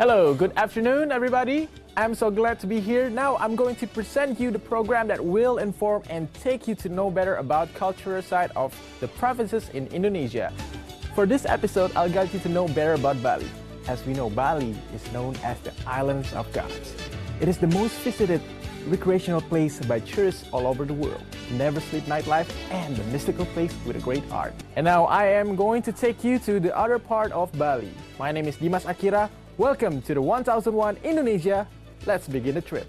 Hello, good afternoon, everybody. I'm so glad to be here. Now I'm going to present you the program that will inform and take you to know better about cultural side of the provinces in Indonesia. For this episode, I'll guide you to know better about Bali. As we know, Bali is known as the Islands of Gods. It is the most visited recreational place by tourists all over the world. Never sleep nightlife and the mystical place with a great art. And now I am going to take you to the other part of Bali. My name is Dimas Akira. Welcome to the 1001 Indonesia. Let's begin the trip.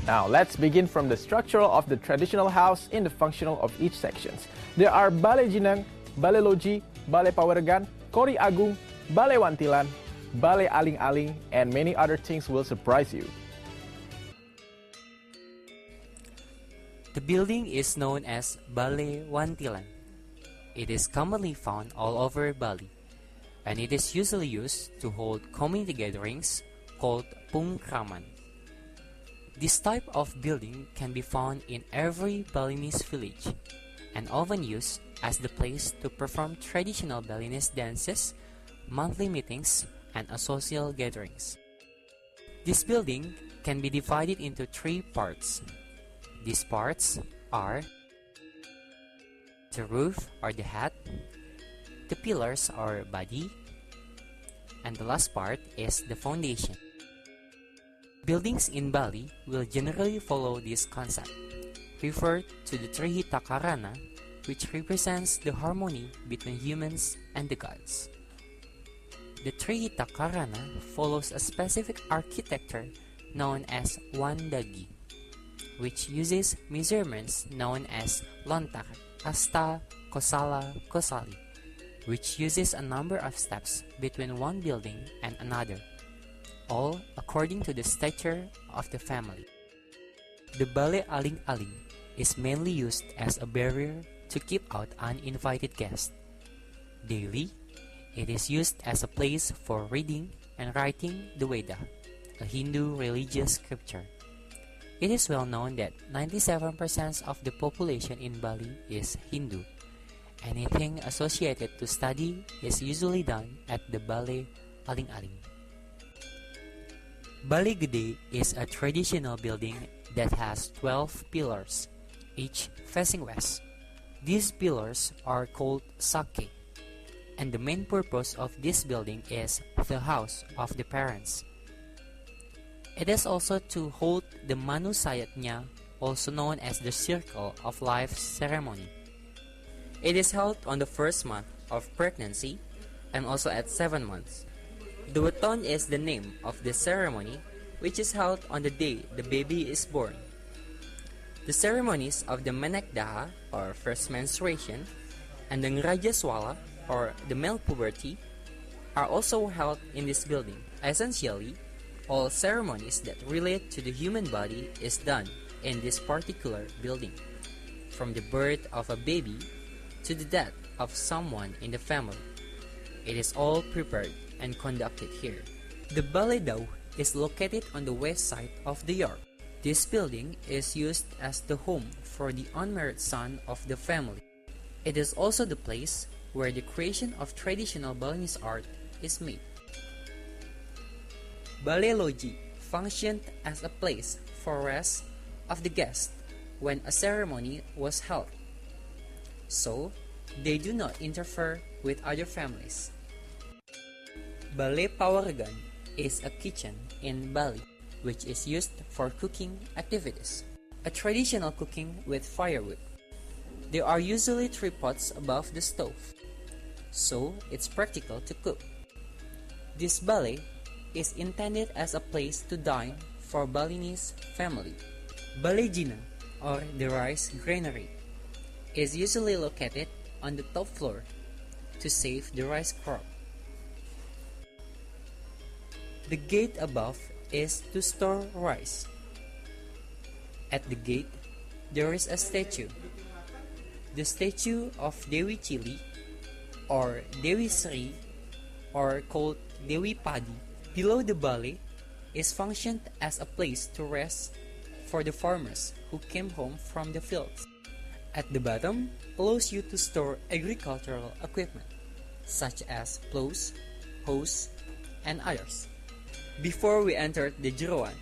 Now, let's begin from the structural of the traditional house in the functional of each sections. There are Balai Jinang, Balai Loji, Balai Paweregan, Kori Agung, Balai Wantilan, Balai Aling-Aling, and many other things will surprise you. The building is known as Balai Wantilan. It is commonly found all over Bali, and it is usually used to hold community gatherings called Pungkraman. This type of building can be found in every Balinese village and often used as the place to perform traditional Balinese dances, monthly meetings, and social gatherings. This building can be divided into three parts. These parts are the roof or the hat, the pillars or body, and the last part is the foundation. Buildings in Bali will generally follow this concept, referred to the Trihita Karana, which represents the harmony between humans and the gods. The Trihita Karana follows a specific architecture known as Wandagi, which uses measurements known as Lontar, Asta, Kosala, Kosali, which uses a number of steps between one building and another, all according to the stature of the family. The Balai Aling-Aling is mainly used as a barrier to keep out uninvited guests. Daily, it is used as a place for reading and writing the Veda, a Hindu religious scripture. It is well known that 97% of the population in Bali is Hindu. Anything associated to study is usually done at the Balai Aling-Aling. Balai Gede is a traditional building that has 12 pillars, each facing west. These pillars are called sake, and the main purpose of this building is the house of the parents. It is also to hold the Manusayatnya, also known as the Circle of Life ceremony. It is held on the first month of pregnancy and also at 7 months. The Weton is the name of the ceremony, which is held on the day the baby is born. The ceremonies of the Menekdaha, or first menstruation, and the Ngrajaswala, or the male puberty, are also held in this building. Essentially, all ceremonies that relate to the human body is done in this particular building, from the birth of a baby to the death of someone in the family. It is all prepared and conducted here. The Balai Dau is located on the west side of the yard. This building is used as the home for the unmarried son of the family. It is also the place where the creation of traditional Balinese art is made. Balai Loji functioned as a place for rest of the guests when a ceremony was held, so they do not interfere with other families. Balai Paweregan is a kitchen in Bali which is used for cooking activities. A traditional cooking with firewood. There are usually 3 pots above the stove, so it's practical to cook. This balay is intended as a place to dine for Balinese family. Balai Jina, or the rice granary, is usually located on the top floor to save the rice crop. The gate above is to store rice. At the gate, there is a statue. The statue of Dewi Chili, or Dewi Sri, or called Dewi Padi, below the balay is functioned as a place to rest for the farmers who came home from the fields. At the bottom allows you to store agricultural equipment such as plows, hoes, and others. Before we enter the Jeroan,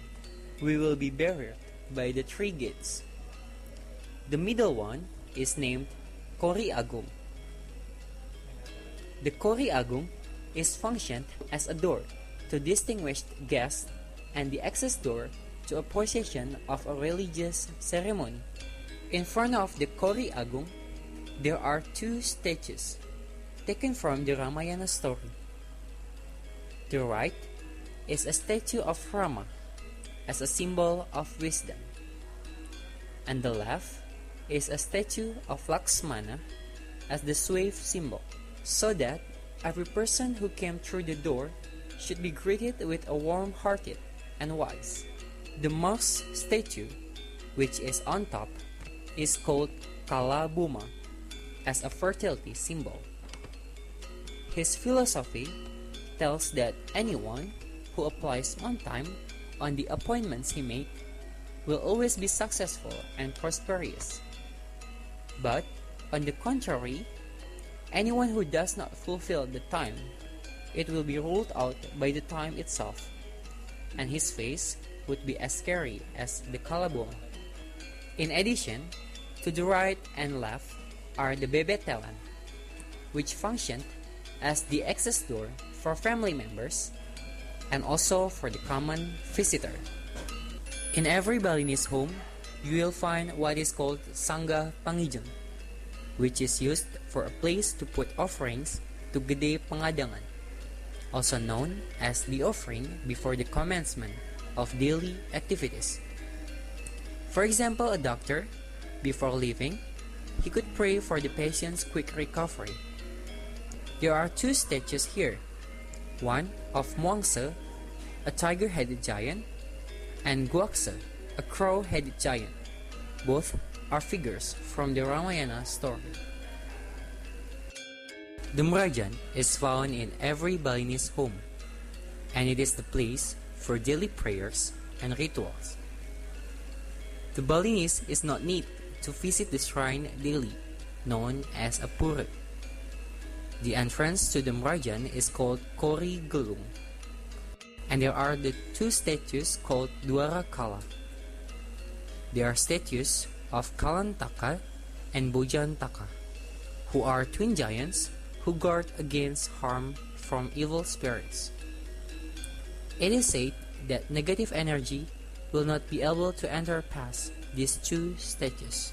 we will be barriered by the 3 gates. The middle one is named Kori Agung. The Kori Agung is functioned as a door to distinguished guests and the access door to a procession of a religious ceremony. In front of the Kori Agung, there are 2 statues taken from the Ramayana story. To the right is a statue of Rama as a symbol of wisdom, and the left is a statue of Lakshmana as the swift symbol, so that every person who came through the door should be greeted with a warm-hearted and wise. The monk's statue, which is on top, is called Kalabuma as a fertility symbol. His philosophy tells that anyone who applies on time on the appointments he made will always be successful and prosperous. But, on the contrary, anyone who does not fulfill the time, it will be ruled out by the time itself, and his face would be as scary as the Kalaboma. In addition, to the right and left are the Bebetelan, which functioned as the access door for family members and also for the common visitor. In every Balinese home, you will find what is called Sangga Pangijun, which is used for a place to put offerings to Gede Pangadangan, also known as the offering before the commencement of daily activities. For example, a doctor, before leaving, he could pray for the patient's quick recovery. There are 2 statues here, one of Muangse, a tiger-headed giant, and Guakse, a crow-headed giant. Both are figures from the Ramayana story. The Merajan is found in every Balinese home, and it is the place for daily prayers and rituals. The Balinese is not need to visit the shrine daily, known as a pura. The entrance to the Merajan is called Kori Gelung, and there are the 2 statues called Dwara Kala. They are statues of Kalantaka and Bojantaka, who are twin giants who guard against harm from evil spirits. It is said that negative energy will not be able to enter past these 2 statues.